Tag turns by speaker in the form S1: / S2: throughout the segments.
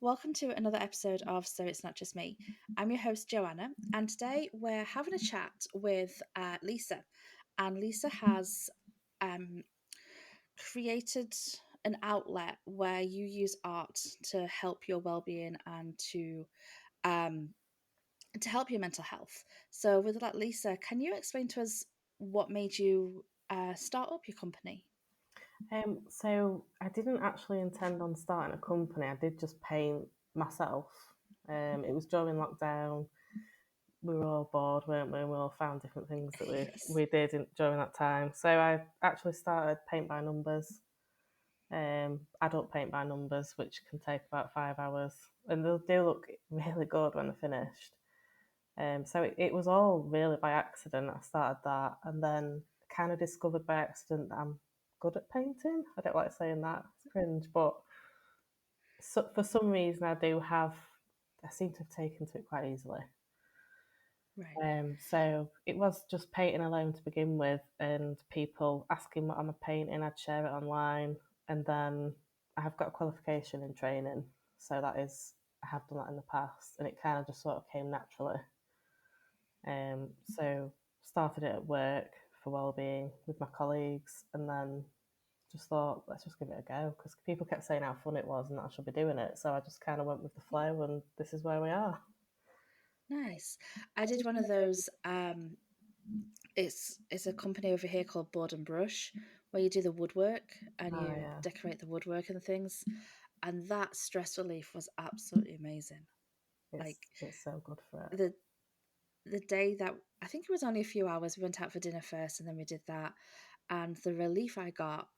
S1: Welcome to another episode of So It's Not Just Me. I'm your host, Joanna, and today we're having a chat with Lisa. And Lisa has um, created an outlet where you use art to help your well-being and um, to help your mental health. So, with that, Lisa, can you explain to us what made you start up your company?
S2: So I didn't actually intend on starting a company. I did just paint myself. It was during lockdown. We were all bored, weren't we? And we all found different things that we
S1: Yes.
S2: we did during that time. So I actually started paint by numbers, adult paint by numbers, which can take about 5 hours, and they do look really good when they're finished. So it was all really by accident. I started that, and then kind of discovered by accident that I'm good at painting. I don't like saying that; it's cringe, but for some reason, I seem to have taken to it quite easily.
S1: Right.
S2: So it was just painting alone to begin with, and people asking what I'm painting. I'd share it online, and then I have got a qualification in training, so I have done that in the past, and it kind of just sort of came naturally. So started it at work for Wellbeing with my colleagues, and then just thought, let's just give it a go because people kept saying how fun it was and that I should be doing it. So I just kind of went with the flow, and this is where we are.
S1: Nice. I did one of those. It's a company over here called Board and Brush, where you do the woodwork and
S2: Oh
S1: you
S2: yeah,
S1: decorate the woodwork and things, and that stress relief was absolutely amazing.
S2: it's
S1: Like
S2: it's so good for it.
S1: the the day that I think it was only a few hours. We went out for dinner first, and then we did that, and the relief I got.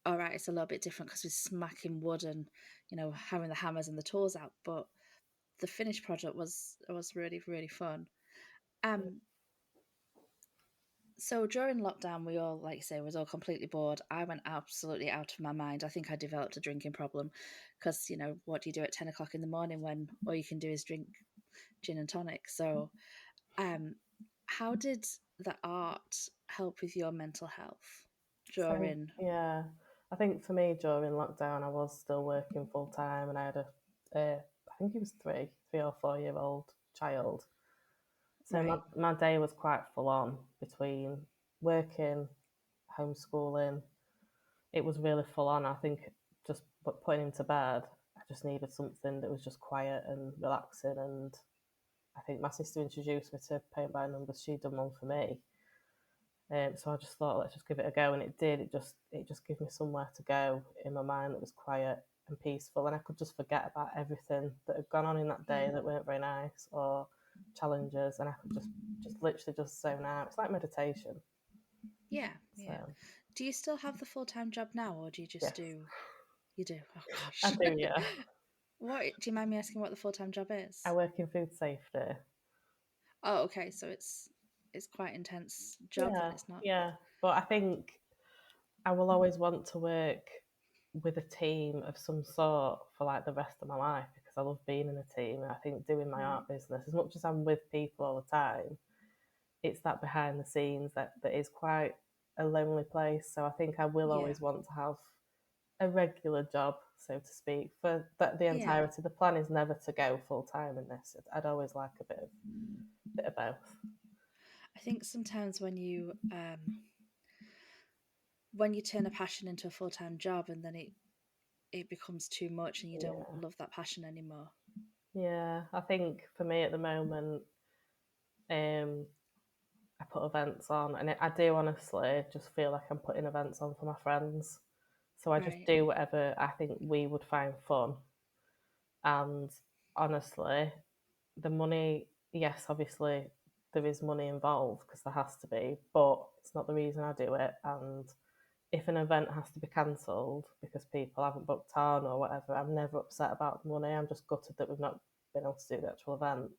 S1: All right, it's a little bit different because we're smacking wood and having the hammers and the tools out, but the finished product was really really fun. Um, So during lockdown, we all, like you say, was all completely bored. I went absolutely out of my mind. I think I developed a drinking problem because, what do you do at 10 o'clock in the morning when all you can do is drink gin and tonic? So, um, how did the art help with your mental health
S2: So
S1: during?
S2: yeah, I think for me during lockdown, I was still working full time, and I had I think he was 3 or 4 year old child. So my,
S1: Right.
S2: my day was quite full on between working, homeschooling. It was really full on. I think just putting him to bed, I just needed something that was just quiet and relaxing. And I think my sister introduced me to paint by numbers. She'd done one for me, so I just thought, let's just give it a go, and it did. It just gave me somewhere to go in my mind that was quiet and peaceful, and I could just forget about everything that had gone on in that
S1: Yeah.
S2: day that weren't very nice or challenges, and I could just literally just zone out. It's like meditation.
S1: Yeah.
S2: So
S1: Yeah. Do you still have the full-time job now, or do you just
S2: yes,
S1: do? You do. Oh
S2: I
S1: gosh.
S2: do. Yeah,
S1: What do you mind me asking what the full-time job
S2: I
S1: is?
S2: work in food safety.
S1: Oh, okay. So it's quite intense job then.
S2: Yeah,
S1: It's not.
S2: yeah, but I think I will always want to work with a team of some sort for like the rest of my life because I love being in a team. And I think doing my
S1: Right.
S2: art business, as much as I'm with people all the time, it's that behind the scenes that is quite a lonely place. So I think I will
S1: Yeah.
S2: always want to have a regular job, so to speak, for the
S1: Yeah.
S2: entirety. The plan is never to go full time in this. I'd always like a bit of both.
S1: I think sometimes when you turn a passion into a full-time job and then it becomes too much and you don't
S2: Yeah.
S1: love that passion anymore.
S2: Yeah, I think for me at the moment, um, I put events on, and I do honestly just feel like I'm putting events on for my friends. So I just
S1: Right.
S2: do whatever I think we would find fun. And honestly, the money, yes, obviously there is money involved because there has to be, but it's not the reason I do it. And if an event has to be cancelled because people haven't booked on or whatever, I'm never upset about the money. I'm just gutted that we've not been able to do the actual event.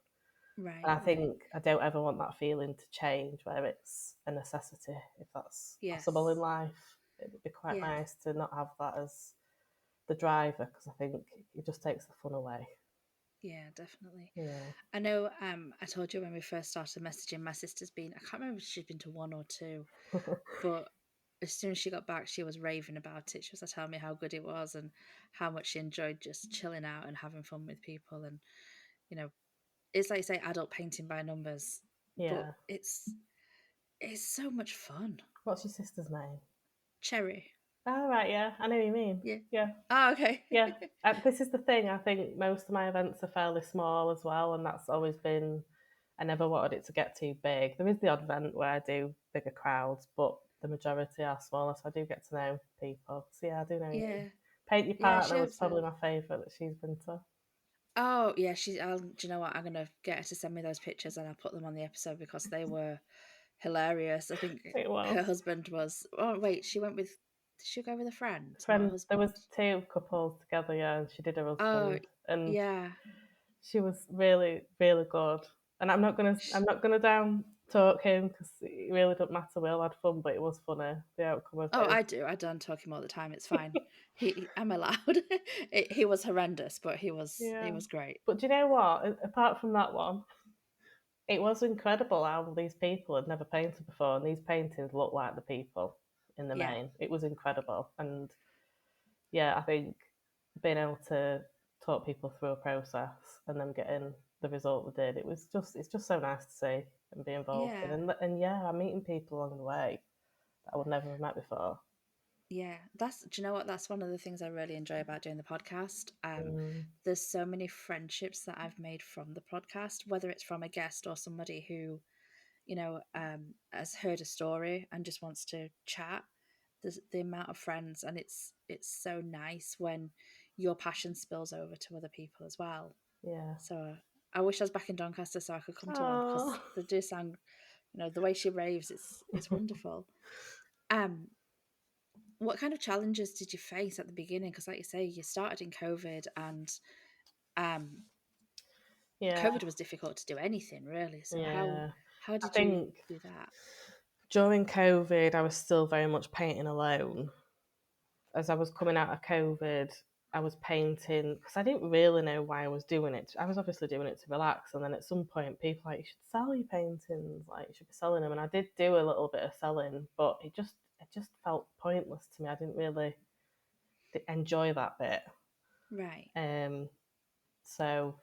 S2: And
S1: Right.
S2: I
S1: Right.
S2: think I don't ever want that feeling to change where it's a necessity, if that's possible in
S1: Yes.
S2: life. It would be quite
S1: Yeah.
S2: nice to not have that as the driver because I think it just takes the fun away.
S1: Yeah, definitely.
S2: Yeah.
S1: I know I told you when we first started messaging, my sister's been, I can't remember if she's been to one or two, but as soon as she got back, she was raving about it. She was telling me how good it was and how much she enjoyed just chilling out and having fun with people. And you know, it's like you say, adult painting by numbers, but
S2: Yeah.
S1: it's so much fun.
S2: What's your sister's name?
S1: Cherry,
S2: Oh, right, yeah. I know what you mean.
S1: yeah.
S2: Yeah.
S1: Oh, okay.
S2: Yeah. This is the thing. I think most of my events are fairly small as well, and that's always been. I never wanted it to get too big. There is the odd event where I do bigger crowds, but the majority are smaller, so I do get to know people. So yeah, I do know what you mean.
S1: Yeah,
S2: Paint Your
S1: yeah. She
S2: Partner was
S1: observed.
S2: probably my favourite that she's been to.
S1: Oh, yeah. Do you know what? I'm gonna get her to send me those pictures, and I'll put them on the episode because they were hilarious. I think
S2: It was.
S1: her husband was. Oh wait, she went with. Did she go with a friend, not a
S2: Friend, there was
S1: husband?
S2: two couples together, yeah, and she did her
S1: Oh,
S2: husband, and
S1: yeah.
S2: she was really, really good. And I'm
S1: Sh-
S2: not gonna down talk him because it really doesn't matter. We all had fun, but it was funny the outcome of
S1: Oh,
S2: it.
S1: I do. I don't talk him all the time. It's fine. I'm allowed. He was horrendous, but he
S2: Yeah,
S1: was great.
S2: but do you know what? Apart from that one, it was incredible how these people had never painted before, and these paintings looked like the people in the
S1: Yeah,
S2: main. It was incredible, and yeah, I think being able to talk people through a process and then getting the result they did, it's just so nice to see and be involved in.
S1: yeah,
S2: And yeah, I'm meeting people along the way that I would never have met before.
S1: yeah. Do you know what? That's one of the things I really enjoy about doing the podcast.
S2: Mm,
S1: There's so many friendships that I've made from the podcast, whether it's from a guest or somebody who, has heard a story and just wants to chat. There's the amount of friends, and it's so nice when your passion spills over to other people as well.
S2: yeah.
S1: So I wish I was back in Doncaster so I could come to one because
S2: Oh.
S1: they do sound, the way she raves, it's wonderful. Um, what kind of challenges did you face at the beginning? Because, like you say, you started in COVID, and um,
S2: Yeah,
S1: COVID was difficult to do anything really. So
S2: yeah.
S1: how
S2: I
S1: did you
S2: think
S1: do that?
S2: during COVID, I was still very much painting alone. As I was coming out of COVID, I was painting because I didn't really know why I was doing it. I was obviously doing it to relax, and then at some point, people were like, you should sell your paintings, like you should be selling them. And I did do a little bit of selling, but it just felt pointless to me. I didn't really enjoy that bit.
S1: Right,
S2: Um, so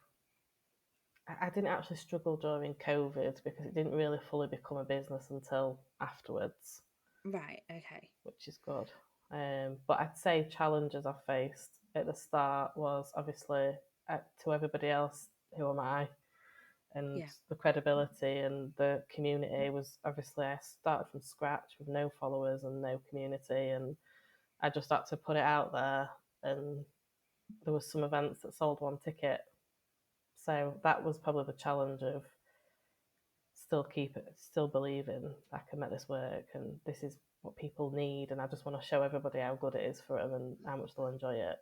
S2: I didn't actually struggle during COVID because it didn't really fully become a business until afterwards,
S1: right, okay,
S2: which is good. But I'd say challenges I faced at the start was obviously to everybody else, who am I? And
S1: yeah,
S2: the credibility and the community was obviously I started from scratch with no followers and no community, and I just had to put it out there. And there was some events that sold one ticket, so that was probably the challenge of still believing I can make this work, and this is what people need, and I just want to show everybody how good it is for them and how much they'll enjoy it.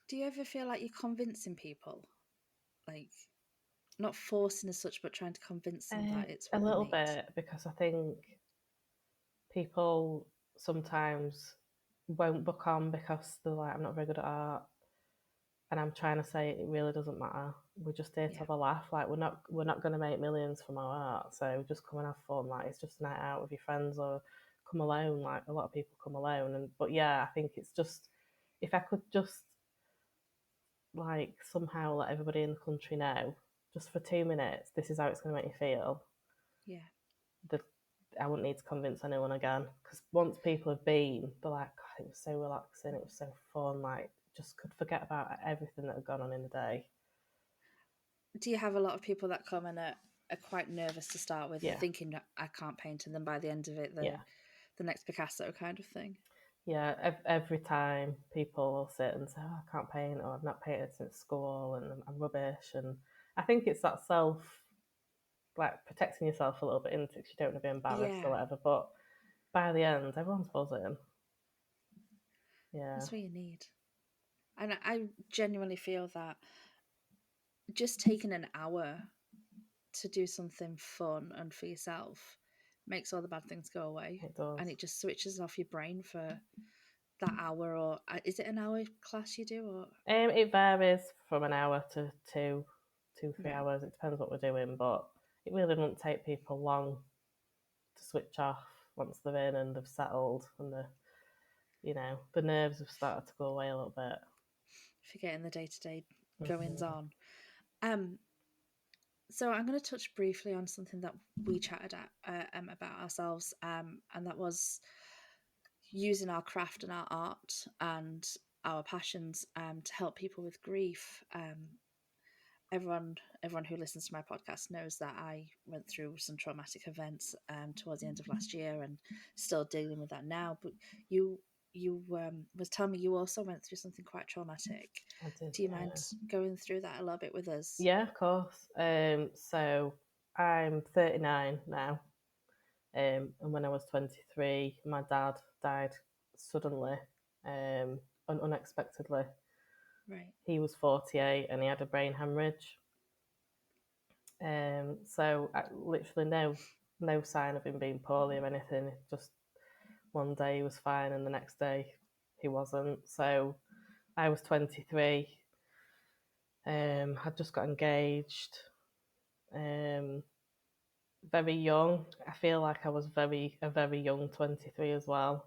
S1: do you ever feel like you're convincing people, like not forcing as such, but trying to convince them that it's
S2: A
S1: what they
S2: little
S1: need?
S2: bit because I think people sometimes won't book on because they're like, I'm not very good at art, and I'm trying to say it really doesn't matter. We're just here to
S1: Yeah.
S2: have a laugh. Like we're not going to make millions from our art, so just come and have fun. Like it's just a night out with your friends, or come alone. Like a lot of people come alone, and but yeah, I think it's just if I could just like somehow let everybody in the country know, just for 2 minutes, this is how it's going to make you feel.
S1: Yeah.
S2: That I wouldn't need to convince anyone again because once people have been, they're like, God, it was so relaxing, it was so fun. Like just could forget about everything that had gone on in the day.
S1: Do you have a lot of people that come and are quite nervous to start with,
S2: Yeah,
S1: thinking that I can't paint, and then by the end of it,
S2: yeah,
S1: the next Picasso kind of thing?
S2: yeah. Every time people will sit and say, "Oh, I can't paint," or "I've not painted since school," and I'm rubbish. And I think it's that self, like protecting yourself a little bit into because you don't want to be embarrassed
S1: Yeah,
S2: or whatever. But by the end, everyone's buzzing. Yeah,
S1: that's what you need. And I genuinely feel that just taking an hour to do something fun and for yourself makes all the bad things go away,
S2: it does.
S1: and it just switches off your brain for that hour. Or is it an hour class you do, or
S2: It varies from an hour to 3
S1: right?
S2: hours. It depends what we're doing, but it really doesn't take people long to switch off. once they're in and they've settled and the nerves have started to go away a little bit.
S1: Forgetting the day-to-day goings
S2: Mm-hmm.
S1: on. Um, so I'm going to touch briefly on something that we chatted about ourselves, and that was using our craft and our art and our passions to help people with grief. Everyone who listens to my podcast knows that I went through some traumatic events towards the end of last year and still dealing with that now. But you was telling me you also went through something quite traumatic.
S2: I did,
S1: Do you mind
S2: yeah.
S1: going through that a little bit with us?
S2: Yeah, of course. So I'm 39 now. And when I was 23, my dad died suddenly and unexpectedly.
S1: Right,
S2: He was 48 and he had a brain hemorrhage. So literally no sign of him being poorly or anything. Just one day he was fine and the next day he wasn't. So I was 23. Had just got engaged. Um, very young. I feel like I was a very young 23 as well.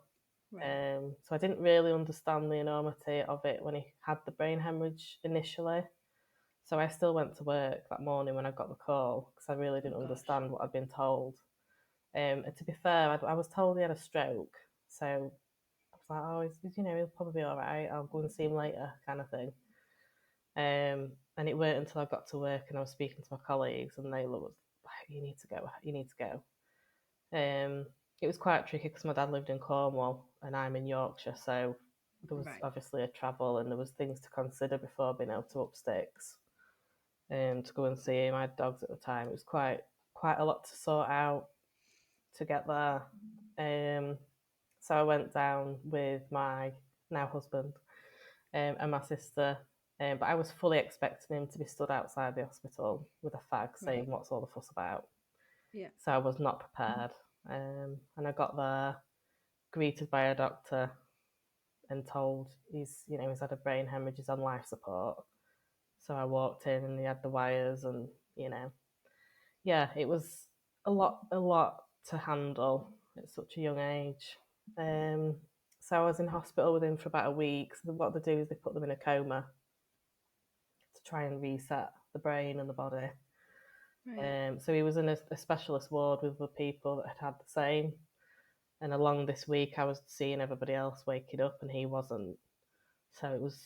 S1: right,
S2: So I didn't really understand the enormity of it when he had the brain hemorrhage initially. So I still went to work that morning when I got the call because I really
S1: oh
S2: didn't
S1: gosh,
S2: understand what I'd been told. And to be fair, I was told he had a stroke. So I was like, oh, he'll probably be all right. I'll go and see him later, kind of thing. And it weren't until I got to work and I was speaking to my colleagues and they was like, you need to go, you need to go. It was quite tricky because my dad lived in Cornwall and I'm in Yorkshire, so there was
S1: right,
S2: obviously a travel and there was things to consider before being able to up sticks to go and see him. I had dogs at the time. It was quite a lot to sort out to get there. Um, so I went down with my now husband and my sister. But I was fully expecting him to be stood outside the hospital with a fag saying,
S1: right,
S2: "What's all the fuss about?"
S1: yeah,
S2: So I was not prepared. And I got there, greeted by a doctor, and told he's had a brain hemorrhage, he's on life support. So I walked in and he had the wires, and you know, yeah, it was a lot to handle at such a young age. Um, so I was in hospital with him for about a week. So what they do is they put them in a coma to try and reset the brain and the body.
S1: right,
S2: So he was in a specialist ward with other people that had the same. And along this week, I was seeing everybody else waking up, and he wasn't. So it was,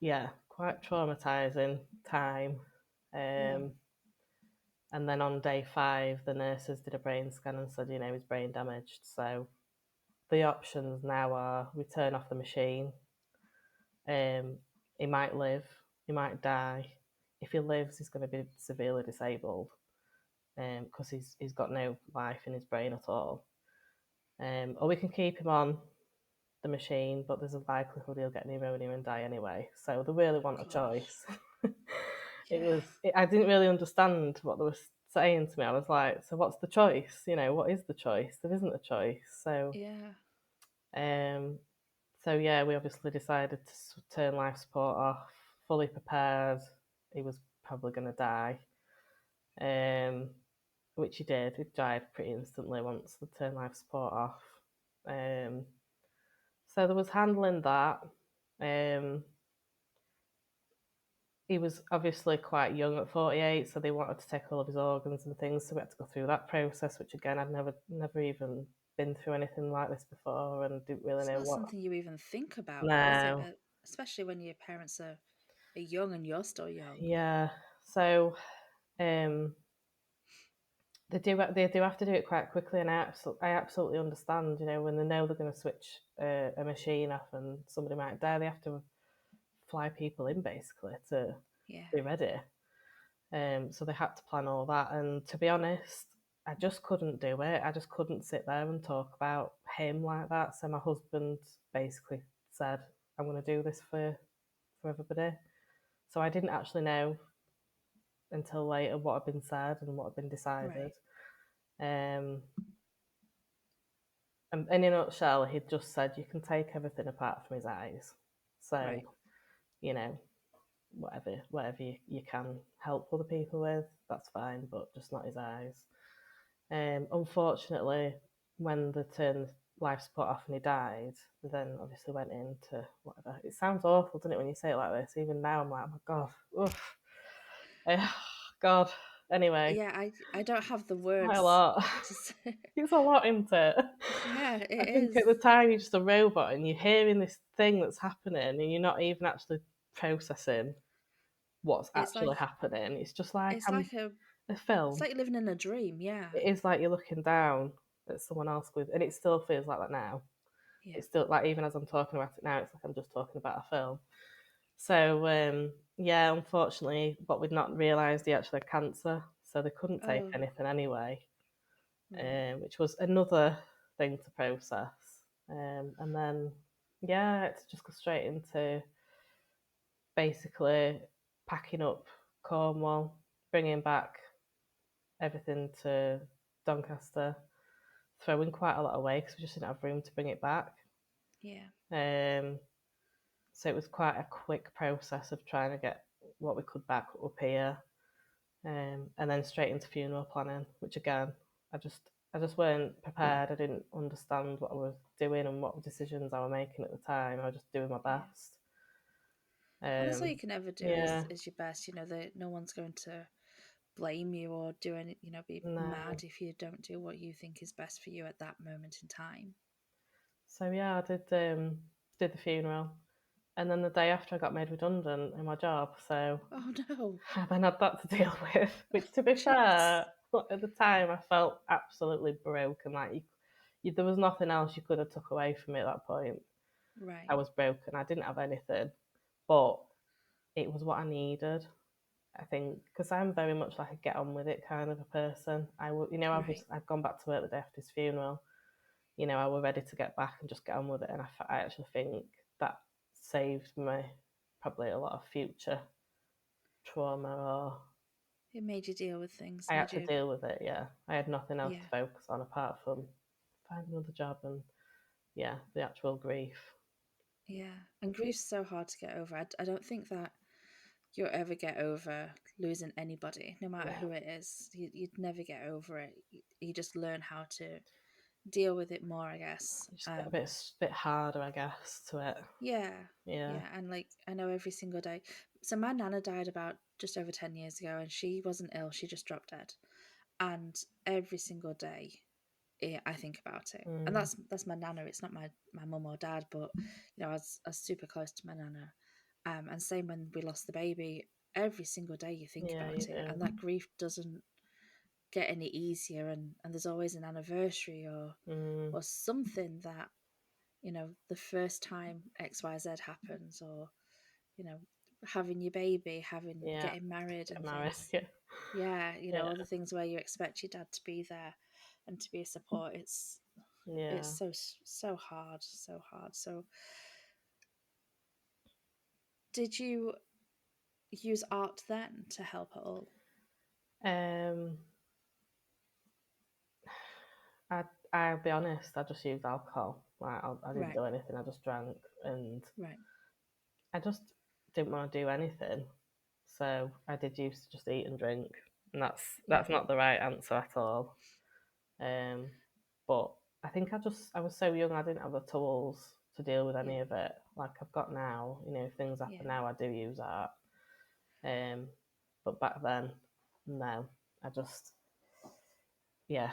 S2: yeah, quite traumatizing time.
S1: yeah,
S2: Um, and then on day 5, the nurses did a brain scan and said, he's brain damaged. So the options now are we turn off the machine. Um, he might live, he might die. If he lives, he's going to be severely disabled because he's got no life in his brain at all. Or we can keep him on the machine, but there's a likelihood he'll get pneumonia and die anyway. So they really want a
S1: gosh,
S2: choice.
S1: yeah,
S2: I didn't really understand what they were saying to me. I was like, so what's the choice? What is the choice? There isn't a choice.
S1: yeah,
S2: Um, so yeah, we obviously decided to turn life support off, fully prepared. He was probably going to die, um, which he did. He died pretty instantly once they turned life support off. Um, so there was handling that. Um, he was obviously quite young at 48, so they wanted to take all of his organs and things. So we had to go through that process, which again, I'd never even been through anything like this before, and didn't really
S1: it's
S2: know
S1: not
S2: what.
S1: something you even think about, though, is it?
S2: No,
S1: Especially when your parents are young and you're still young.
S2: yeah. So um, they do have to do it quite quickly, and I absolutely understand. When they know they're going to switch a machine off and somebody might die, they have to fly people in basically to
S1: Yeah,
S2: be ready. So they had to plan all that. And to be honest, I just couldn't do it. I just couldn't sit there and talk about him like that. So my husband basically said, I'm going to do this for everybody. So I didn't actually know until later what had been said and what had been decided.
S1: right,
S2: Um, and in a nutshell, he'd just said, you can take everything apart from his eyes. So,
S1: right.
S2: you know, whatever you can help other people with, that's fine, but just not his eyes. Unfortunately, when they turned life support off and he died, they then obviously went into whatever. It sounds awful, doesn't it, when you say it like this? Even now, I'm like, oh my God. Oof. Eh, God. Anyway,
S1: Yeah, I don't have the
S2: quite a
S1: words
S2: lot.
S1: to say.
S2: It's a lot, isn't it?
S1: Yeah,
S2: I
S1: it
S2: think
S1: is.
S2: at the time you're just a robot and you're hearing this thing that's happening and you're not even actually processing what's
S1: It's
S2: actually
S1: like
S2: happening. It's just like
S1: it's like a
S2: a
S1: it's
S2: film.
S1: like living in a dream. Yeah,
S2: It is like you're looking down at someone else with, and it still feels like that now.
S1: yeah,
S2: It's still like, even as I'm talking about it now, it's like I'm just talking about a film. So yeah, unfortunately, but we'd not realised he actually had cancer, so they couldn't take
S1: oh,
S2: anything anyway,
S1: right,
S2: which was another thing to process. And then yeah, I had to just go straight into basically packing up Cornwall, bringing back everything to Doncaster, throwing quite a lot away because we just didn't have room to bring it back.
S1: yeah,
S2: Um, so it was quite a quick process of trying to get what we could back up here, and then straight into funeral planning, which again, I just I just weren't prepared. I didn't understand what I was doing and what decisions I was making at the time. I was just doing my
S1: yeah.
S2: best.
S1: Well, that's all you can ever do
S2: Yeah,
S1: is your best. You know that no one's going to blame you or do any, be
S2: no.
S1: mad if you don't do what you think is best for you at that moment in time.
S2: So yeah, I did the funeral, and then the day after I got made redundant in my job. So
S1: Oh no,
S2: I then had that to deal with. Which, to be
S1: jeez.
S2: fair, at the time I felt absolutely broken. Like there was nothing else you could have took away from me at that point. I
S1: Right,
S2: was broken. I didn't have anything, but it was what I needed. I think because I'm very much like a get on with it kind of a person.
S1: right.
S2: I'd gone back to work the day after his funeral. I was ready to get back and just get on with it. And I actually think that saved me probably a lot of future trauma, or
S1: It made you deal with things.
S2: I had
S1: Made
S2: to
S1: you,
S2: deal with it. Yeah, I had nothing else to
S1: yeah,
S2: focus on apart from finding another job and yeah, the actual grief.
S1: yeah. And grief's so hard to get over. I don't think that you'll ever get over losing anybody, no matter
S2: No,
S1: who it is. You'd never get over it. You just learn how to deal with it more, I guess.
S2: you just get a bit harder, I guess, to it.
S1: Yeah,
S2: Yeah.
S1: yeah, and like I know every single day. So my nana died about just over 10 years ago, and she wasn't ill; she just dropped dead. And every single day, I think about it, and
S2: Mm.
S1: that's my nana. It's not my mum or dad, but I was super close to my nana. And same when we lost the baby. Every single day you think
S2: Yeah, you
S1: about it, and
S2: do.
S1: that grief doesn't get any easier. And there's always an anniversary
S2: Mm.
S1: or something that the first time XYZ happens, or you know having your baby, having
S2: Yeah,
S1: getting married
S2: get
S1: and
S2: married.
S1: things.
S2: Yeah,
S1: Yeah,
S2: yeah,
S1: all the things where you expect your dad to be there and to be a support. It's
S2: yeah.
S1: so hard, so hard. So did you use art then to help at all?
S2: Um, I I'll be honest. I just used alcohol. Like I didn't
S1: Right,
S2: do anything. I just drank, and
S1: right,
S2: I just didn't want to do anything. So I did used to just eat and drink, and that's
S1: right,
S2: not the right answer at all. Um, but I think I was so young. I didn't have the tools to deal with
S1: yeah,
S2: any of it like I've got now. If things happen
S1: yeah.
S2: now, I do use art. Um, but back then, no. I just yeah,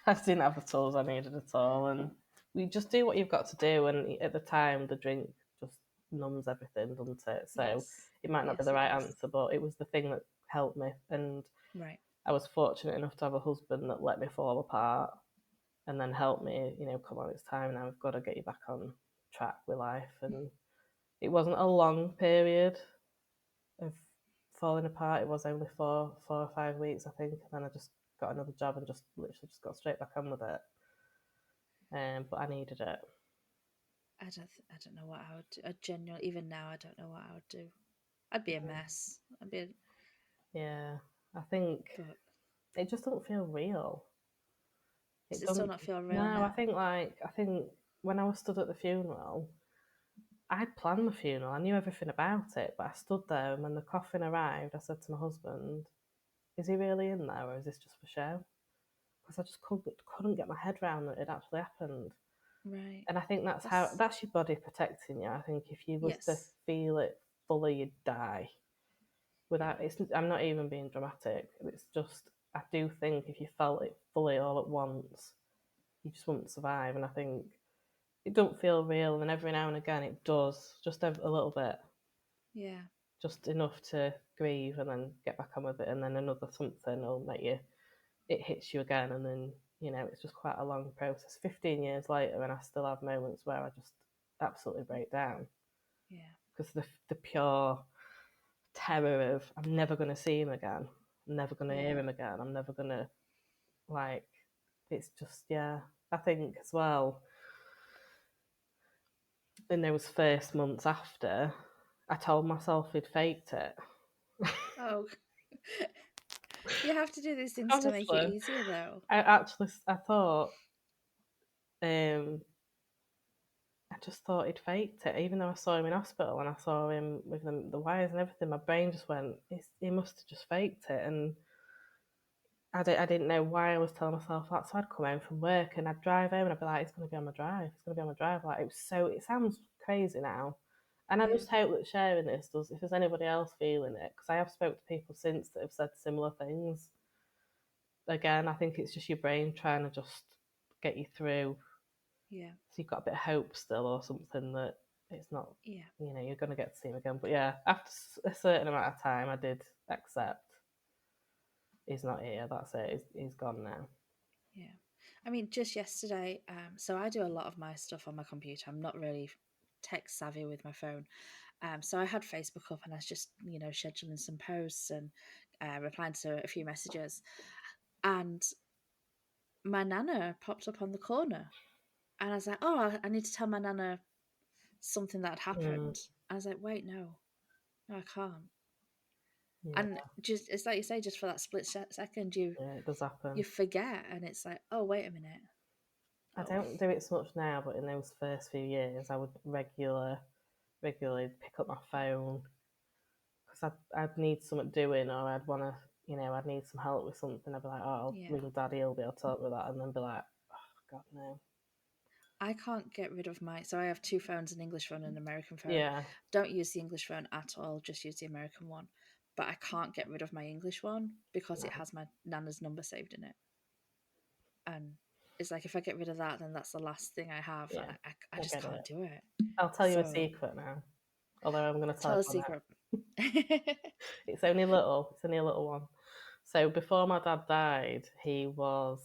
S2: I just didn't have the tools I needed at all, and we just do what you've got to do. And at the time, the drink just numbs everything, doesn't it? So
S1: Yes,
S2: it might not be
S1: yes,
S2: the
S1: it
S2: right
S1: does.
S2: answer, but it was the thing that helped me. And
S1: Right,
S2: I was fortunate enough to have a husband that let me fall apart and then helped me. Come on, it's time now. We've got to get you back on track with life. And it wasn't a long period of falling apart. It was only 4 or 5 weeks, I think. And then I just got another job and just literally just got straight back on with it. But I needed it.
S1: I don't know what I would do. I genuinely, even now, I don't know what I would do. I'd be a mess.
S2: Yeah, I think
S1: But
S2: it just doesn't feel real.
S1: does
S2: It
S1: it still
S2: doesn't.
S1: not feel real
S2: No,
S1: now?
S2: I think when I was stood at the funeral, I'd planned the funeral. I knew everything about it, but I stood there, and when the coffin arrived, I said to my husband, "Is he really in there, or is this just for show?" because I just couldn't get my head around that it actually happened.
S1: Right.
S2: And I think
S1: That's
S2: that's your body protecting you. I think if you was to
S1: yes.
S2: feel it fully, you'd die. Without it's, I'm not even being dramatic. It's just I do think if you felt it fully all at once, you just wouldn't survive. And I think it don't feel real, and every now and again it does, just a little bit,
S1: Yeah.
S2: just enough to grieve and then get back on with it, and then another something will make you it hits you again, and then it's just quite a long process. 15 years later, and I still have moments where I just absolutely break down
S1: Yeah.
S2: because the pure terror of I'm never going to see him again, I'm never going to hear
S1: Yeah.
S2: him again, I'm never going to like. It's just yeah. I think as well in those first months after, I told myself he'd faked it.
S1: Oh, you have to do these things to make it
S2: Honestly,
S1: easier, though.
S2: I thought um I just thought he'd faked it, even though I saw him in hospital and I saw him with the wires and everything. My brain just went, he must have just faked it. And I didn't know why I was telling myself that. So I'd come home from work and I'd drive home and I'd be like, it's going to be on my drive. It's going to be on my drive. Like, it sounds crazy now. And I
S1: Yeah.
S2: just hope that sharing this does, if there's anybody else feeling it, because I have spoke to people since that have said similar things. Again, I think it's just your brain trying to just get you through,
S1: Yeah.
S2: so you've got a bit of hope still or something that it's not,
S1: Yeah.
S2: you're going to get to see him again. But yeah, after a certain amount of time, I did accept he's not here. That's it. He's gone now.
S1: Yeah. I mean, just yesterday, so I do a lot of my stuff on my computer. I'm not really tech savvy with my phone. So I had Facebook up and I was just, scheduling some posts and replying to a few messages. And my nana popped up on the corner. And I was like, oh, I need to tell my nana something that had
S2: Mm,
S1: happened. I was like, wait, no, I can't. And
S2: yeah,
S1: just, it's like you say, just for that split second,
S2: yeah, it does
S1: you
S2: happen.
S1: forget. And it's like, oh, wait a minute.
S2: I
S1: Oh,
S2: don't do it so much now, but in those first few years, I would regularly pick up my phone because I'd need something doing, or I'd want to, I'd need some help with something. I'd be like, oh, I'll
S1: yeah.
S2: ring Daddy, he'll be able to help with that, and then be like, oh God, no.
S1: I can't get rid of my. So I have two phones, an English phone and an American phone.
S2: Yeah,
S1: Don't use the English phone at all, just use the American one. But I can't get rid of my English one because it
S2: no,
S1: has my nana's number saved in it. And it's like if I get rid of that, then that's the last thing I have, and
S2: yeah,
S1: I
S2: I
S1: just
S2: get it.
S1: can't do it.
S2: I'll tell you a
S1: So
S2: secret now, although I'm going to tell
S1: tell a
S2: everyone now.
S1: secret.
S2: It's only little. It's only a little one. So before my dad died, he was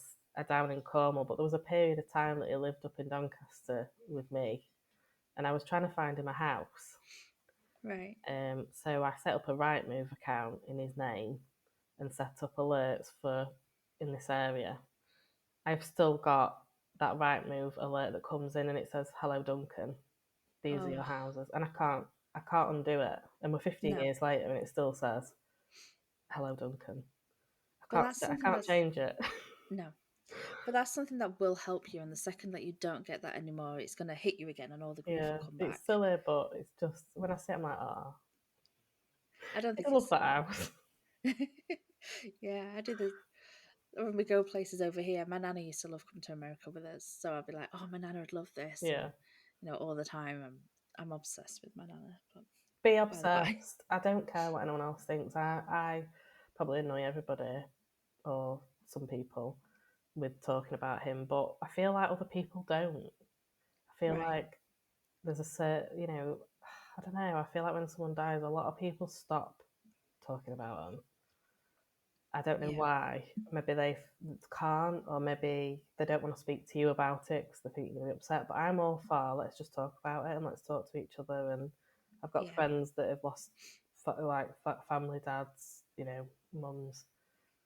S2: down in Cornwall, but there was a period of time that he lived up in Doncaster with me, and I was trying to find him a house.
S1: Right.
S2: So I set up a Rightmove account in his name and set up alerts for in this area. I've still got that Rightmove alert that comes in and it says, "Hello, Duncan. These are
S1: Oh
S2: your houses," and I can't undo it. And we're 15
S1: no.
S2: years later, and it still says, "Hello, Duncan."
S1: But that's
S2: I
S1: something
S2: can't
S1: that's
S2: change it.
S1: no. But that's something that will help you. And the second that you don't get that anymore, it's going to hit you again, and all the grief will
S2: Yeah,
S1: come
S2: it's
S1: back.
S2: silly, but it's just when I see it, I'm like, oh,
S1: I don't
S2: I
S1: think
S2: love
S1: it's
S2: that
S1: silly.
S2: house.
S1: Yeah, I do the when we go places over here. My nana used to love coming to America with us, so I'd be like, "Oh, my nana would love this," and
S2: Yeah,
S1: all the time. I'm obsessed with my nana. But
S2: be
S1: by the by,
S2: obsessed. I don't care what anyone else thinks. I probably annoy everybody or some people with talking about him, but I feel like other people don't. I feel
S1: right?
S2: like there's a certain, I don't know. I feel like when someone dies, a lot of people stop talking about them. I don't know
S1: Yeah,
S2: why. Maybe they can't, or maybe they don't want to speak to you about it because they think you're going to be upset. But I'm all for let's just talk about it and let's talk to each other. And I've got
S1: yeah,
S2: friends that have lost family dads, mums,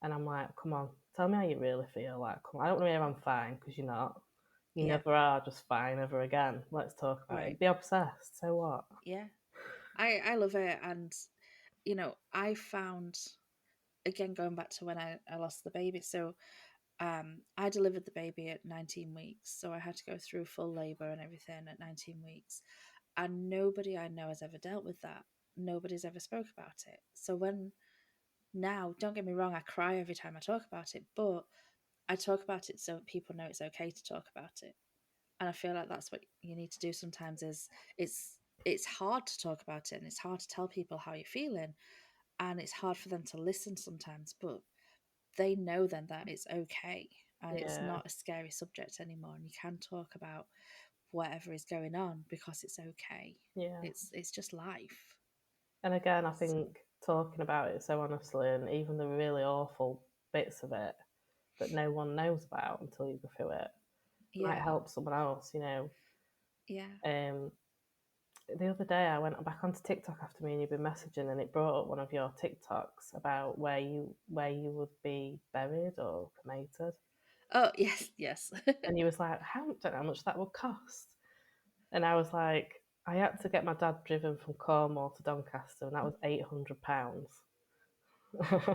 S2: and I'm like, come on, tell me how you really feel. Like, come on, I don't want to hear I'm fine because you're not. You
S1: yeah,
S2: never are just fine ever again. Let's talk about
S1: right.
S2: it. Be obsessed. So what?
S1: Yeah, I love it, and I found again going back to when I lost the baby. So I delivered the baby at 19 weeks, so I had to go through full labor and everything at 19 weeks, and nobody I know has ever dealt with that. Nobody's ever spoke about it. So when now, don't get me wrong, I cry every time I talk about it, but I talk about it so people know it's okay to talk about it. And I feel like that's what you need to do sometimes. Is it's hard to talk about it, and it's hard to tell people how you're feeling, and it's hard for them to listen sometimes, but they know then that it's okay, and it's
S2: Yeah,
S1: not a scary subject anymore, and you can talk about whatever is going on because it's okay.
S2: yeah.
S1: It's just life.
S2: And again, I
S1: So,
S2: think talking about it so honestly, and even the really awful bits of it that no one knows about until you go through it, might
S1: yeah,
S2: help someone else. You know,
S1: yeah.
S2: um, the other day I went back onto TikTok after me and you've been messaging, and it brought up one of your TikToks about where you would be buried or cremated,
S1: Oh yes, yes.
S2: and you was like, "How don't know how much that would cost," and I was like, "I had to get my dad driven from Cornwall to Doncaster, and that was £800."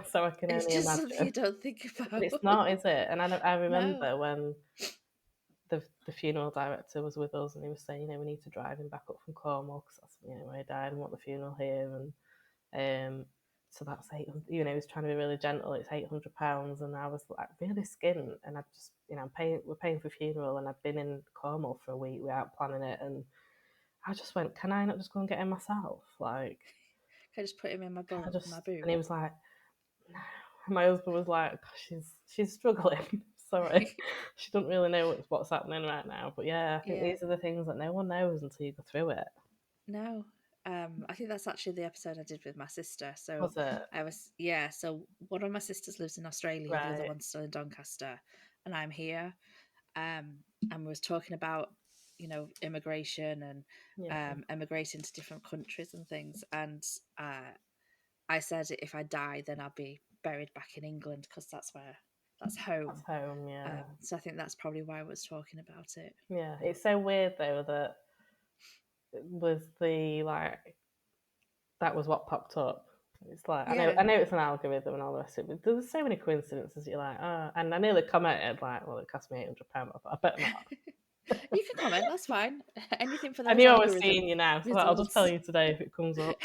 S2: So I can
S1: It's
S2: only
S1: just something you
S2: imagine.
S1: don't think
S2: But
S1: about.
S2: it's not, is it? And I
S1: No.
S2: remember when the funeral director was with us, and he was saying, we need to drive him back up from Cornwall because that's where he died, and want the funeral here, and so that's 800. He was trying to be really gentle. It's £800, and I was like really skint, and I just, we're paying for funeral, and I've been in Cornwall for a week without planning it, and I just went, can I not just go and get him myself? Like,
S1: Can I just put him in
S2: can I
S1: my
S2: just? And
S1: boot?
S2: he was like, my husband was like, she's struggling. Sorry, she doesn't really know what's happening right now. But yeah, I think
S1: Yeah.
S2: these are the things that no one knows until you go through it.
S1: No. I think that's actually the episode I did with my sister. So
S2: Was it
S1: I was, yeah. So one of my sisters lives in Australia, the other
S2: right?
S1: one's still in Doncaster, and I'm here. Um, and we was talking about, immigration and
S2: Yeah,
S1: emigrating to different countries and things. And uh, I said if I die, then I'll be buried back in England because that's
S2: that's
S1: home.
S2: home. Yeah,
S1: So I think that's probably why I was talking about it.
S2: yeah. It's so weird though that was the like that was what popped up. It's like
S1: Yeah.
S2: I know it's an algorithm and all the rest of it, but there's so many coincidences. You're like, oh, and I nearly commented like, well, it cost me £800. I thought, I better not.
S1: You can comment, that's fine. Anything for
S2: I
S1: those
S2: knew I was
S1: algorithm
S2: seeing you now, so I'll just tell
S1: results.
S2: you today if it comes up.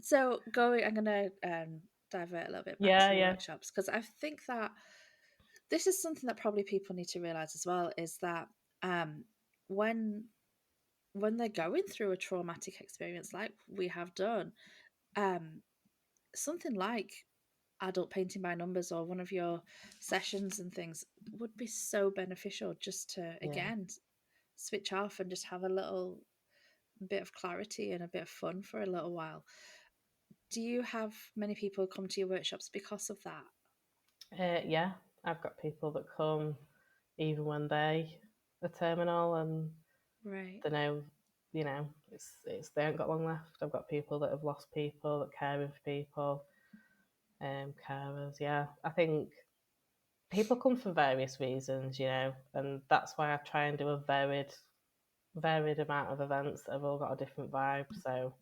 S1: So I'm gonna divert a little bit back
S2: Yeah,
S1: to your
S2: yeah,
S1: workshops because I think that this is something that probably people need to realize as well is that um, when they're going through a traumatic experience like we have done, um, something like adult painting by numbers or one of your sessions and things would be so beneficial just to
S2: yeah.
S1: again switch off and just have a little bit of clarity and a bit of fun for a little while. Do you have many people come to your workshops because of that?
S2: Yeah, I've got people that come even when they are terminal and
S1: Right.
S2: they know, it's they haven't got long left. I've got people that have lost people, that caring for people, carers. Yeah, I think people come for various reasons, and that's why I try and do a varied amount of events that have all got a different vibe. So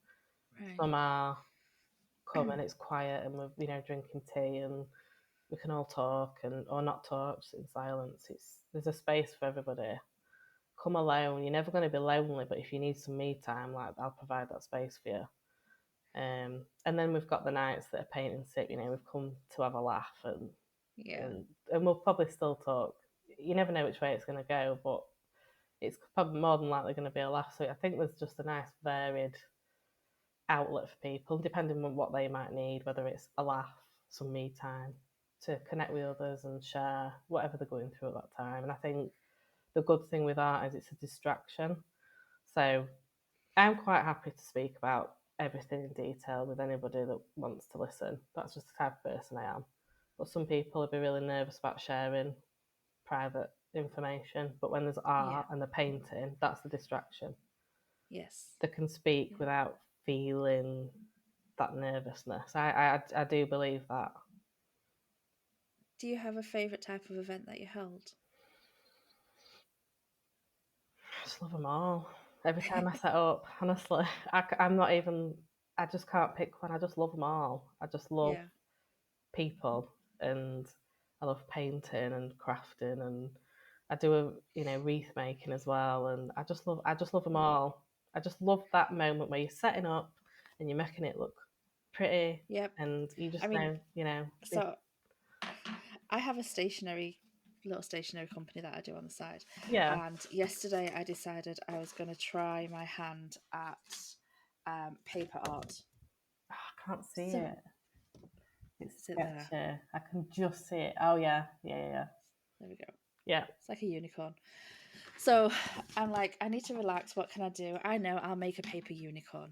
S1: Right.
S2: some are come and it's quiet and we're drinking tea and we can all talk and or not talk, just in silence. There's a space for everybody. Come alone. You're never going to be lonely, but if you need some me time, like I'll provide that space for you. And then we've got the nights that are paint and sip. We've come to have a laugh
S1: Yeah.
S2: and and we'll probably still talk. You never know which way it's going to go, but it's probably more than likely going to be a laugh. So I think there's just a nice varied outlet for people, depending on what they might need, whether it's a laugh, some me time, to connect with others and share whatever they're going through at that time. And I think the good thing with art is it's a distraction. So I'm quite happy to speak about everything in detail with anybody that wants to listen. That's just the type of person I am. But some people would be really nervous about sharing private information. But when there's
S1: Yeah.
S2: art and the painting, that's the distraction.
S1: Yes.
S2: They can speak
S1: Yeah.
S2: without feeling that nervousness. I do believe that.
S1: Do you have a favorite type of event that you held?
S2: I just love them all. Every time I set up, honestly, I'm not even. I just can't pick one. I just love them all. I just love
S1: Yeah.
S2: people, and I love painting and crafting, and I do a wreath making as well. And I just love them all. I just love that moment where you're setting up and you're making it look pretty,
S1: Yep.
S2: and you
S1: I
S2: just
S1: mean,
S2: know.
S1: so I have a little stationery company that I do on the side.
S2: Yeah.
S1: And yesterday I decided I was going to try my hand at paper art.
S2: Oh, I can't see
S1: So,
S2: it. It's
S1: is it there?
S2: sketchy. I can just see it. Oh yeah, yeah.
S1: There we go.
S2: Yeah.
S1: It's like a unicorn. So I'm like, I need to relax. What can I do? I know I'll make a paper unicorn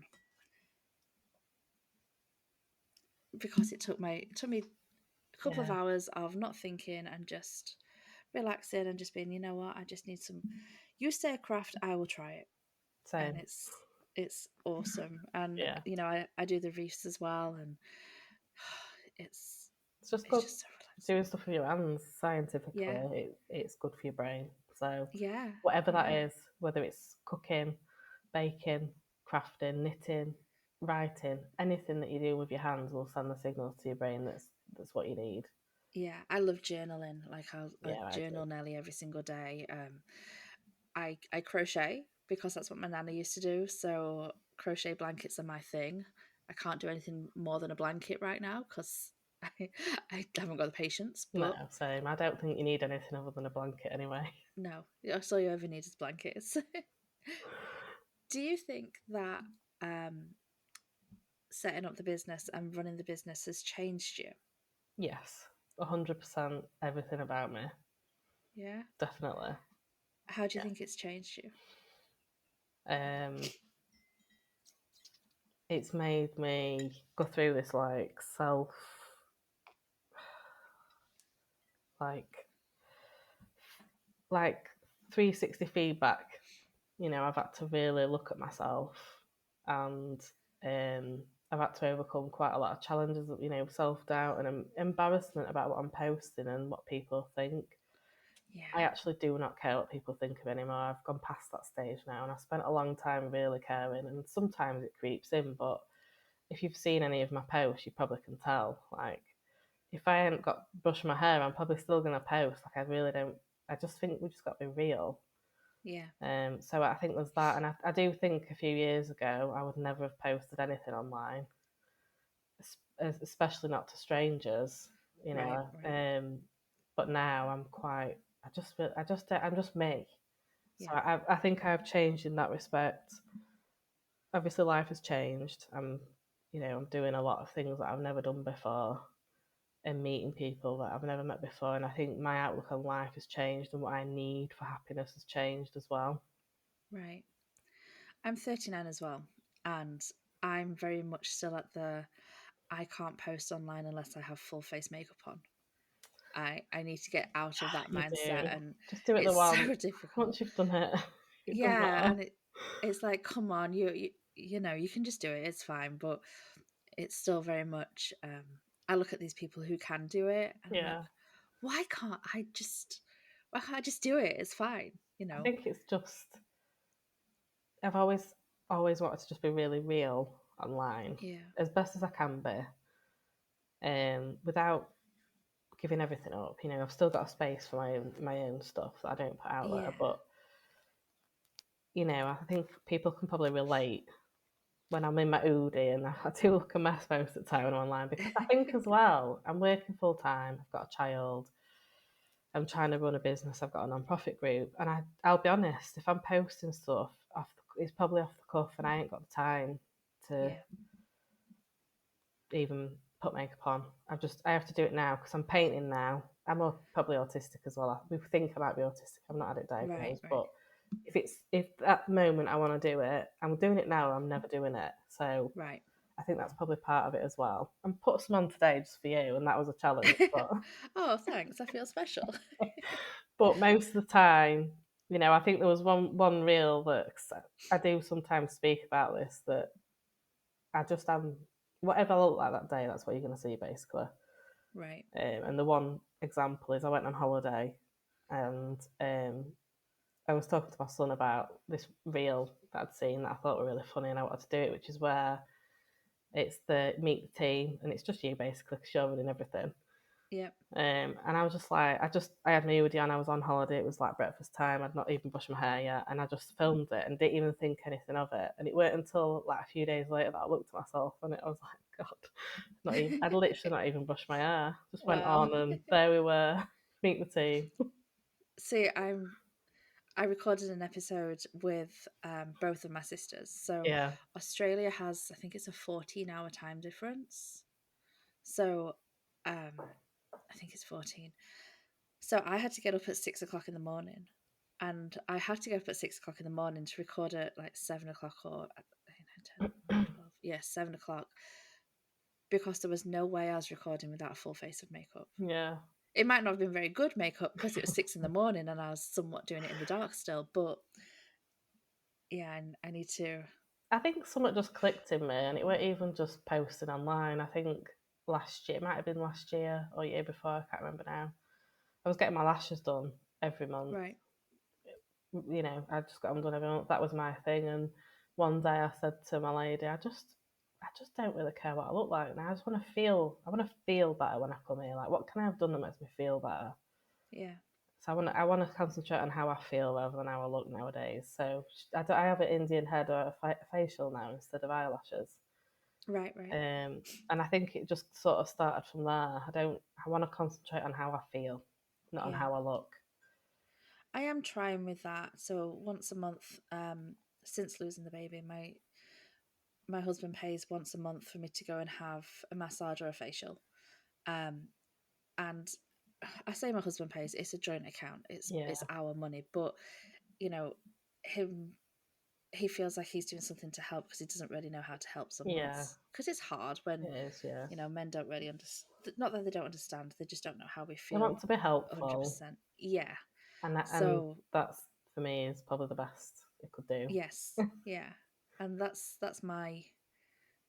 S1: because it took me a couple of
S2: Yeah.
S1: hours of not thinking and just relaxing and just being, you know what, I just need some. You say a craft, I will try it, and
S2: Same.
S1: it's awesome. And
S2: Yeah.
S1: I do the reefs as well, and it's
S2: It's just
S1: it's
S2: good
S1: just so relaxing.
S2: doing stuff with your hands
S1: Yeah,
S2: scientifically. It's good for your brain. So
S1: yeah,
S2: whatever that
S1: yeah,
S2: is, whether it's cooking, baking, crafting, knitting, writing, anything that you do with your hands will send the signals to your brain that's what you need.
S1: yeah. I love journaling. Like I'll
S2: Yeah, I do.
S1: journal nearly every single day. I crochet because that's what my nana used to do. So crochet blankets are my thing. I can't do anything more than a blanket right now because I, I haven't got the patience.
S2: No,
S1: But
S2: same. I don't think you need anything other than a blanket anyway.
S1: no, that's all you ever need is blankets. Do you think that um, setting up the business and running the business has changed you?
S2: Yes, 100% everything about me.
S1: Yeah.
S2: Definitely.
S1: How do you think it's changed you?
S2: Yeah. It's made me go through this like like 360 feedback. I've had to really look at myself, and um, I've had to overcome quite a lot of challenges, self doubt and embarrassment about what I'm posting and what people think. I
S1: Yeah.
S2: actually do not care what people think of anymore. I've gone past that stage now, and I spent a long time really caring, and sometimes it creeps in, but if you've seen any of my posts, you probably can tell. Like, if I hadn't got brushed my hair, I'm probably still gonna post. Like, I really don't. I just think we just got to be real.
S1: Yeah.
S2: So I think there's that, and I do think a few years ago I would never have posted anything online, especially not to strangers. You
S1: Right.
S2: know,
S1: Right.
S2: um, but now I'm quite. I'm just me. So
S1: Yeah.
S2: I think I've changed in that respect. Obviously, life has changed. I'm doing a lot of things that I've never done before, and meeting people that I've never met before. And I think my outlook on life has changed, and what I need for happiness has changed as well.
S1: Right. I'm 39 as well, and I'm very much still at the I can't post online unless I have full face makeup on. I need to get out of that
S2: You
S1: mindset,
S2: do.
S1: and
S2: Just do it the
S1: it's
S2: one.
S1: so difficult.
S2: Once you've done it, it doesn't
S1: Yeah,
S2: matter.
S1: and it's like, come on, you know, you can just do it. It's fine, but it's still very much. I look at these people who can do it, and I'm like,
S2: Yeah.
S1: why can't I just? Why can't I just do it? It's fine, you
S2: I
S1: know.
S2: think it's just I've always wanted to just be really real online
S1: Yeah,
S2: as best as I can be, without giving everything up. I've still got a space for my own stuff that I don't put out there,
S1: yeah,
S2: but I think people can probably relate when I'm in my Oodie and I do look a mess most of the time when I'm online, because I think as well, I'm working full time, I've got a child, I'm trying to run a business, I've got a non-profit group, and I'll be honest, if I'm posting stuff, it's probably off the cuff and I ain't got the time to
S1: yeah,
S2: even put makeup on. I have to do it now because I'm painting now. I'm probably autistic as well. We think I might be autistic. I've not had it
S1: right,
S2: diagnosed,
S1: right,
S2: but if at the moment I want to do it, I'm doing it now. I'm never doing it. So
S1: right.
S2: I think that's probably part of it as well. And put some on today just for you, and that was a challenge. But
S1: Oh, thanks. I feel special.
S2: but most of the time, I think there was one reel that I do sometimes speak about this, that I just am whatever I look like that day. That's what you're going to see basically.
S1: Right.
S2: And the one example is I went on holiday, and I was talking to my son about this reel that I'd seen that I thought were really funny, and I wanted to do it, which is where it's the meet the team, and it's just you basically, 'cause you're running everything.
S1: Yep.
S2: And I was just like, I had my hoodie on, I was on holiday, it was like breakfast time, I'd not even brushed my hair yet, and I just filmed it and didn't even think anything of it. And it weren't until like a few days later that I looked at myself and I was like, God, not even, I'd literally not even brushed my hair. Just went
S1: Wow.
S2: on and there we were, meet the team.
S1: See, I recorded an episode with both of my sisters. So
S2: Yeah,
S1: Australia has, I think it's a 14-hour time difference. So I think it's 14. So I had to get up at 6 o'clock in the morning. And I had to get up at 6 o'clock in the morning to record at like 7 o'clock or 10, 11, 12. Yeah, 7 o'clock. Because there was no way I was recording without a full face of makeup.
S2: yeah.
S1: It might not have been very good makeup because it was 6 in the morning and I was somewhat doing it in the dark still. But yeah, I need to.
S2: I think something just clicked in me, and it weren't even just posting online. I think last year, it might have been last year or year before, I can't remember now. I was getting my lashes done every month.
S1: Right.
S2: I just got them done every month. That was my thing. And one day I said to my lady, I just don't really care what I look like now. I want to feel better when I come here. Like, what can I have done that makes me feel better?
S1: Yeah.
S2: So I want to concentrate on how I feel rather than how I look nowadays. So I have an Indian head or a facial now instead of eyelashes.
S1: Right. Right.
S2: And I think it just sort of started from there. I want to concentrate on how I feel, not on
S1: Yeah.
S2: how I look.
S1: I am trying with that. So once a month, since losing the baby, my husband pays once a month for me to go and have a massage or a facial. Um, and I say my husband pays; it's a joint account. It's
S2: Yeah,
S1: our money, but you know, him he feels like he's doing something to help because he doesn't really know how to help some
S2: yeah,
S1: months because it's hard when
S2: it is, yeah.
S1: men don't really understand. Not that they don't understand; they just don't know how we
S2: They
S1: feel
S2: want to be helpful,
S1: 100%. Yeah.
S2: and
S1: So
S2: that's for me is probably the best it could do.
S1: yes, yeah, and that's my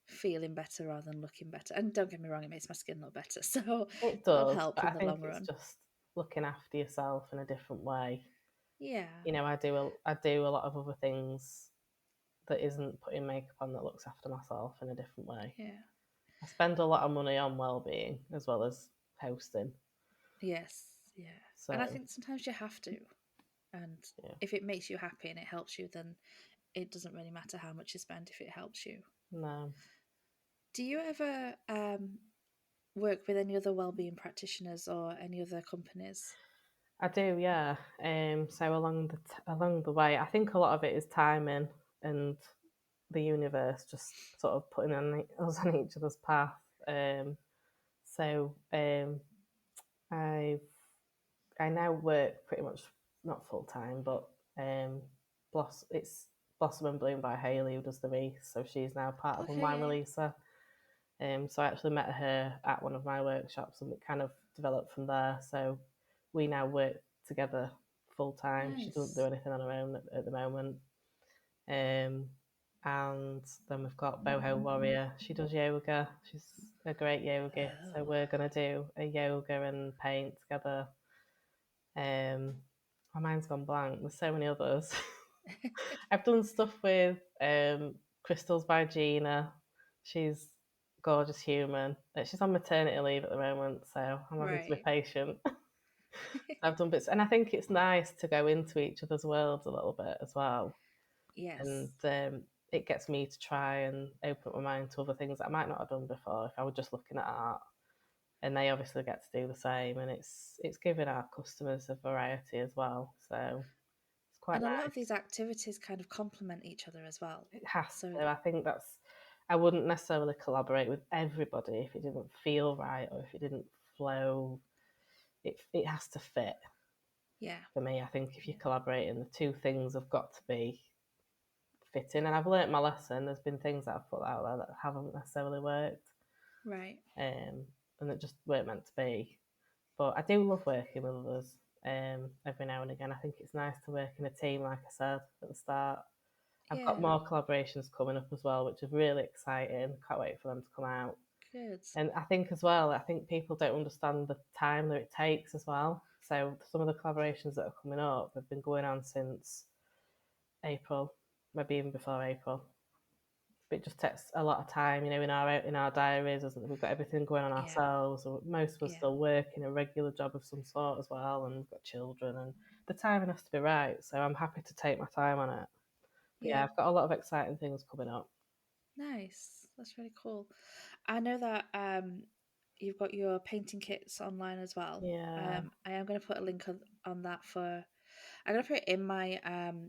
S1: feeling better rather than looking better. And don't get me wrong, it makes my skin look better, so
S2: It
S1: that'll
S2: does,
S1: help
S2: but
S1: in
S2: I
S1: the
S2: think
S1: long
S2: it's
S1: run.
S2: just looking after yourself in a different way.
S1: Yeah,
S2: I do a lot of other things that isn't putting makeup on that looks after myself in a different way.
S1: yeah,
S2: I spend a lot of money on well-being as well as hosting.
S1: yes, yeah. And I
S2: So,
S1: think sometimes you have to. And
S2: yeah,
S1: if it makes you happy and it helps you, then it doesn't really matter how much you spend if it helps you.
S2: no.
S1: Do you ever work with any other wellbeing practitioners or any other companies?
S2: I do, yeah. So along the way, I think a lot of it is timing and the universe just sort of putting us on each other's path. Um, so I I now work pretty much not full time, but um, it's Blossom and Bloom by Hayley who does the wreath. So she's now part of
S1: Okay,
S2: Unwind
S1: yeah,
S2: Releaser. So I actually met her at one of my workshops, and it kind of developed from there. So we now work together full time. She doesn't do
S1: nice.
S2: anything on her own at the moment. Um, and then we've got Boho Warrior. She does yoga. She's a great yogi. So
S1: Oh,
S2: we're gonna do a yoga and paint together. Um, my mind's gone blank. There's so many others. I've done stuff with Crystals by Gina. She's a gorgeous human. She's on maternity leave at the moment, so I'm having to be
S1: right.
S2: patient. I've done bits, and I think it's nice to go into each other's worlds a little bit as well.
S1: Yes.
S2: And it gets me to try and open up my mind to other things that I might not have done before if I were just looking at art. And they obviously get to do the same, and it's giving our customers a variety as well. So it's quite
S1: And a lot of
S2: nice.
S1: these activities kind of complement each other as well.
S2: It has
S1: So,
S2: to. I think that's. I wouldn't necessarily collaborate with everybody if it didn't feel right or if it didn't flow. It has to fit
S1: yeah,
S2: for me. I think if you're
S1: yeah,
S2: collaborating, the two things have got to be fitting. And I've learnt my lesson. There's been things that I've put out there that haven't necessarily worked,
S1: right.
S2: um, and that just weren't meant to be. But I do love working with others. Every now and again, I think it's nice to work in a team, like I said at the start. I've got
S1: Yeah,
S2: more collaborations coming up as well, which is really exciting. Can't wait for them to come out.
S1: good.
S2: And I think as well, I think people don't understand the time that it takes as well. So some of the collaborations that are coming up have been going on since April, maybe even before April. It just takes a lot of time, in our diaries. We've got everything going on
S1: Yeah.
S2: ourselves. Most of us
S1: Yeah.
S2: still work in a regular job of some sort as well, and we've got children, and the timing has to be right. So I'm happy to take my time on it. But yeah,
S1: Yeah.
S2: I've got a lot of exciting things coming up.
S1: Nice. That's really cool. I know that you've got your painting kits online as well.
S2: Yeah,
S1: I am going to put a link on that for. I'm going to put it in my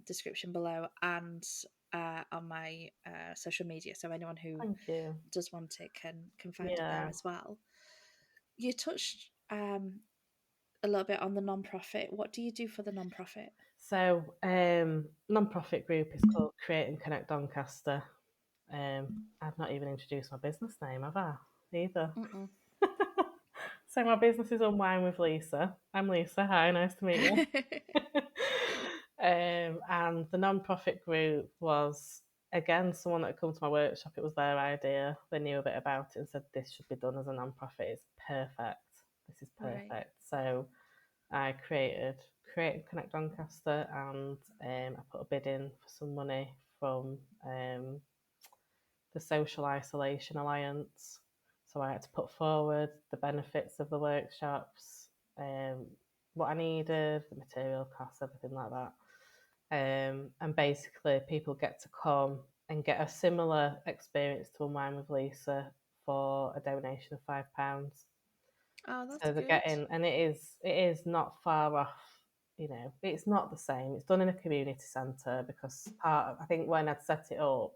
S1: description below and on my social media, so anyone who
S2: thank you.
S1: does want it can find it there
S2: Yeah.
S1: as well. You touched a little bit on the non-profit. What do you do for the non-profit?
S2: So, non-profit group is called Create and Connect Doncaster. I've not even introduced my business name, have I? Either.
S1: Mm-mm.
S2: So my business is Unwind with Lisa. I'm Lisa. Hi, nice to meet you. And the non-profit group was again someone that had come to my workshop. It was their idea. They knew a bit about it and said this should be done as a non-profit. It's perfect. This is
S1: Right.
S2: perfect. So I created Create and Connect Doncaster, and I put a bid in for some money from um, the Social Isolation Alliance. So I had to put forward the benefits of the workshops, um, what I needed, the material costs, everything like that. And basically, people get to come and get a similar experience to Unwind with Lisa for a donation of £5.
S1: Oh, that's
S2: So they're
S1: good.
S2: getting, and it is not far off. It's not the same. It's done in a community centre because I think when I'd set it up,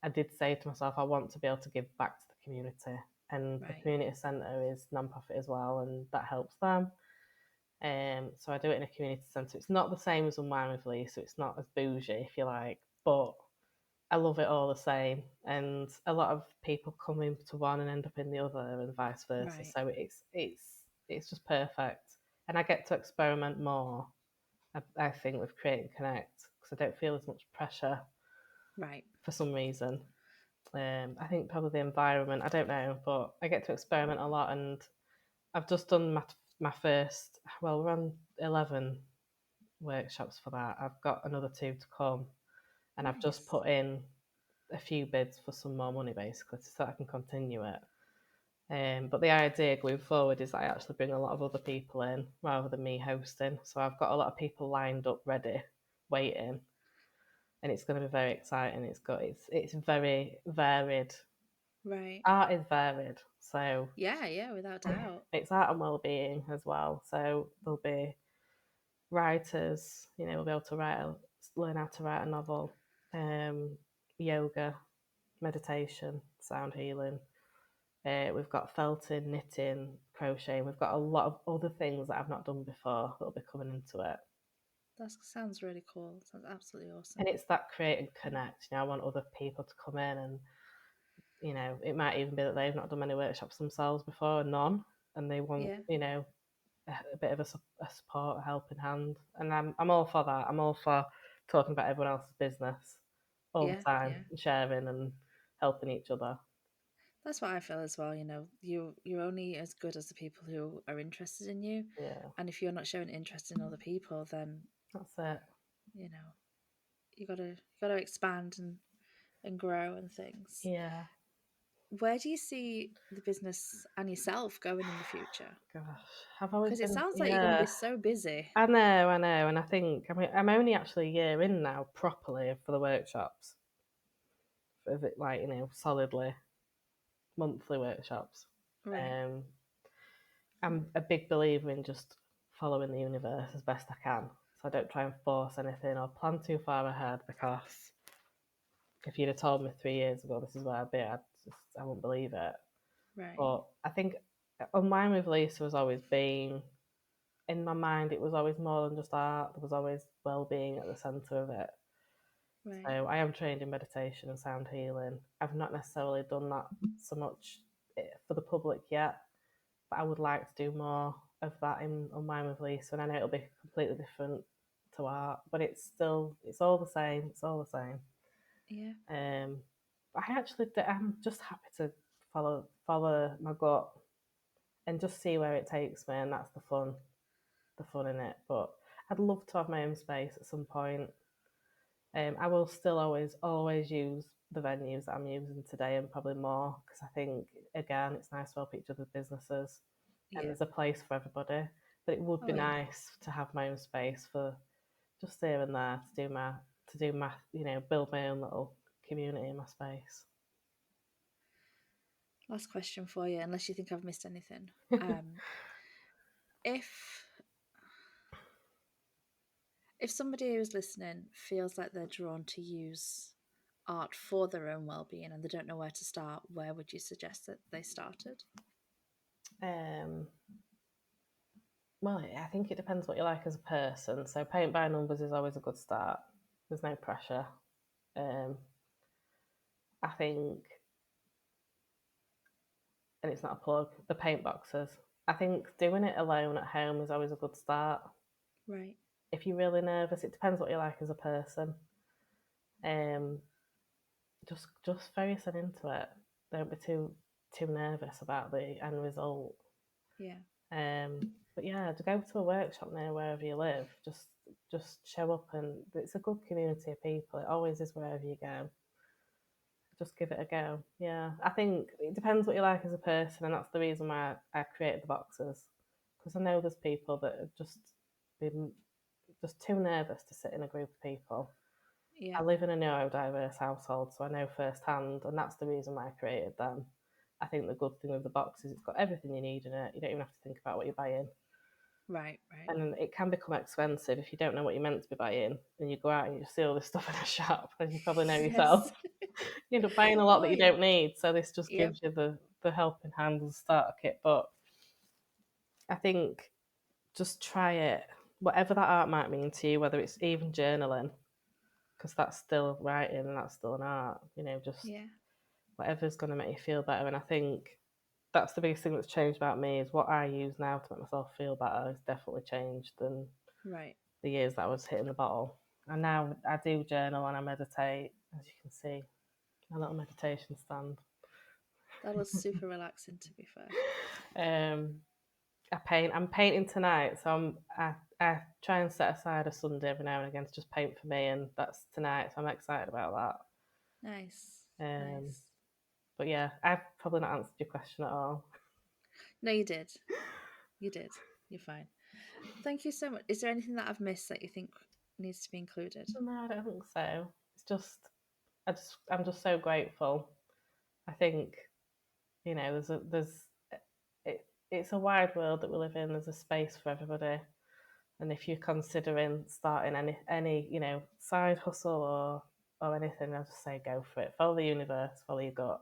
S2: I did say to myself, I want to be able to give back to the community, and the
S1: Right.
S2: community centre is non-profit as well, and that helps them. So I do it in a community centre. It's not the same as Unwind with Lee, so it's not as bougie, if you like, but I love it all the same. And a lot of people come into one and end up in the other, and vice versa.
S1: Right.
S2: So it's just perfect, and I get to experiment more. I think with Create and Connect because I don't feel as much pressure
S1: Right.
S2: for some reason. I think probably the environment. I don't know, but I get to experiment a lot, and I've just done my first. Well, we're on 11 workshops for that. I've got another two to come, and I've just
S1: Nice.
S2: put in a few bids for some more money, basically, so that I can continue it. But the idea going forward is that I actually bring a lot of other people in rather than me hosting. So I've got a lot of people lined up, ready, waiting, and it's going to be very exciting. It's very varied.
S1: Right.
S2: Art is varied, so
S1: Yeah, yeah, without doubt.
S2: it's art and well-being as well. So there'll be writers, we'll be able to learn how to write a novel, um, yoga, meditation, sound healing. We've got felting, knitting, crocheting. We've got a lot of other things that I've not done before that'll be coming into it.
S1: That sounds really cool. Sounds absolutely awesome.
S2: And it's that create and connect. I want other people to come in and, it might even be that they've not done many workshops themselves before, none, and they want,
S1: Yeah.
S2: a bit of a support, a helping hand. And I'm all for that. I'm all for talking about everyone else's business all
S1: Yeah.
S2: the time,
S1: Yeah.
S2: sharing and helping each other.
S1: That's what I feel as well. You're only as good as the people who are interested in you,
S2: Yeah,
S1: and if you're not showing interest in other people, then
S2: that's it.
S1: you know you gotta expand and grow and things.
S2: Yeah.
S1: Where do you see the business and yourself going in the future?
S2: Gosh, I've always
S1: Because it
S2: been,
S1: sounds like you're going to be
S2: yeah.
S1: so busy.
S2: I know, and I think I'm only actually a year in now properly for the workshops, of it like solidly monthly workshops.
S1: Right.
S2: Um, I'm a big believer in just following the universe as best I can, so I don't try and force anything or plan too far ahead because if you'd have told me 3 years ago this is where I'd be, I wouldn't believe it.
S1: Right.
S2: But I think on mine with Lisa has always been in my mind. It was always more than just art. There was always well-being at the centre of it.
S1: Right.
S2: So I am trained in meditation and sound healing. I've not necessarily done that so much for the public yet, but I would like to do more of that in on mine with Lisa. And I know it'll be completely different to art, but it's all the same. It's all the same.
S1: Yeah.
S2: Um, I'm just happy to follow my gut and just see where it takes me, and that's the fun in it. But I'd love to have my own space at some point. I will still always use the venues that I'm using today and probably more, because I think, again, it's nice to help each other's businesses and
S1: Yeah.
S2: there's a place for everybody. But it would be
S1: Oh yeah.
S2: nice to have my own space for just here and there to do my build my own little community in my space.
S1: Last question for you, unless you think I've missed anything. If if somebody who's listening feels like they're drawn to use art for their own well-being and they don't know where to start, where would you suggest that they started?
S2: Um, well, I think it depends what you like as a person. So paint by numbers is always a good start. There's no pressure. Um, I think, and it's not a plug, the paint boxes. I think doing it alone at home is always a good start.
S1: Right.
S2: If you're really nervous, it depends what you like as a person. Um, just throw yourself into it. Don't be too nervous about the end result.
S1: Yeah.
S2: But yeah, to go to a workshop near wherever you live, just show up, and it's a good community of people. It always is wherever you go. Just give it a go. Yeah, I think it depends what you like as a person, and that's the reason why I created the boxes, because I know there's people that have just been just too nervous to sit in a group of people.
S1: Yeah.
S2: I live in a neurodiverse household, so I know firsthand, and that's the reason why I created them. I think the good thing with the box is it's got everything you need in it. You don't even have to think about what you're buying.
S1: Right. Right.
S2: And it can become expensive if you don't know what you're meant to be buying, and you go out and you see all this stuff in a shop, as you probably know yourself.
S1: Yes.
S2: You end up buying a lot
S1: Oh
S2: that you
S1: yeah.
S2: don't need. So this just
S1: Yep.
S2: gives you the helping hand and starter kit. But I think just try it, whatever that art might mean to you, whether it's even journaling, because that's still writing and that's still an art. Just
S1: Yeah.
S2: whatever's going to make you feel better. And I think that's the biggest thing that's changed about me is what I use now to make myself feel better has definitely changed than
S1: Right.
S2: the years that I was hitting the bottle. And now I do journal and I meditate, as you can see, a little meditation stand.
S1: That was super relaxing, to be fair.
S2: Um, I paint. I'm painting tonight, so I try and set aside a Sunday every now and again to just paint for me, and that's tonight. So I'm excited about
S1: Nice.
S2: that.
S1: Nice.
S2: But yeah, I've probably not answered your question at all.
S1: No, you did. You did. You're fine. Thank you so much. Is there anything that I've missed that you think needs to be included?
S2: No, I don't think so. It's just I'm just so grateful. I think there's it's a wide world that we live in. There's a space for everybody, and if you're considering starting any side hustle or anything, I'll just say go for it. Follow the universe, follow your gut.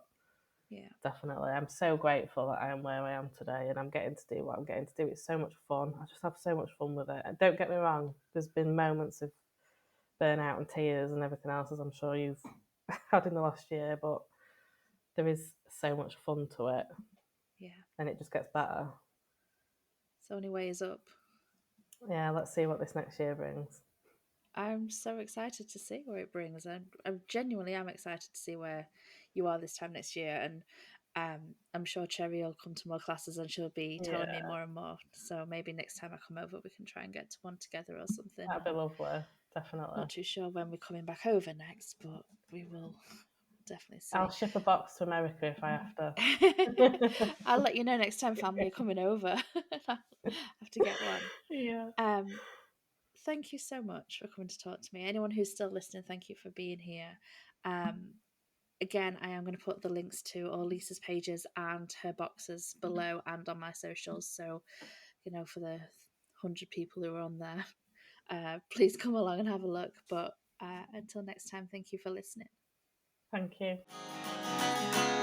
S1: Yeah.
S2: Definitely, I'm so grateful that I am where I am today, and I'm getting to do what I'm getting to do. It's so much fun. I just have so much fun with it. And don't get me wrong. There's been moments of burnout and tears and everything else, as I'm sure you've had in the last year, but there is so much fun to it,
S1: Yeah.
S2: and it just gets better.
S1: So only way is up.
S2: Yeah, let's see what this next year brings.
S1: I'm so excited to see where it brings. I genuinely am excited to see where you are this time next year. And I'm sure Cherry will come to more classes and she'll be telling me
S2: Yeah,
S1: more and more. So maybe next time I come over, we can try and get to one together or something.
S2: that'd be lovely. Definitely.
S1: Not too sure when we're coming back over next, but we will definitely
S2: I'll
S1: see.
S2: ship a box to America if I have
S1: I'll let you know next time family are coming over. I'll have to get one.
S2: to. Yeah.
S1: Um, Thank you so much for coming to talk to me. Anyone who's still listening, thank you for being here. Um, Again, I am going to put the links to all Lisa's pages and her boxes below and on my socials. So, for the 100 people who are on there, please come along and have a look. But until next time, thank you for listening.
S2: Thank you.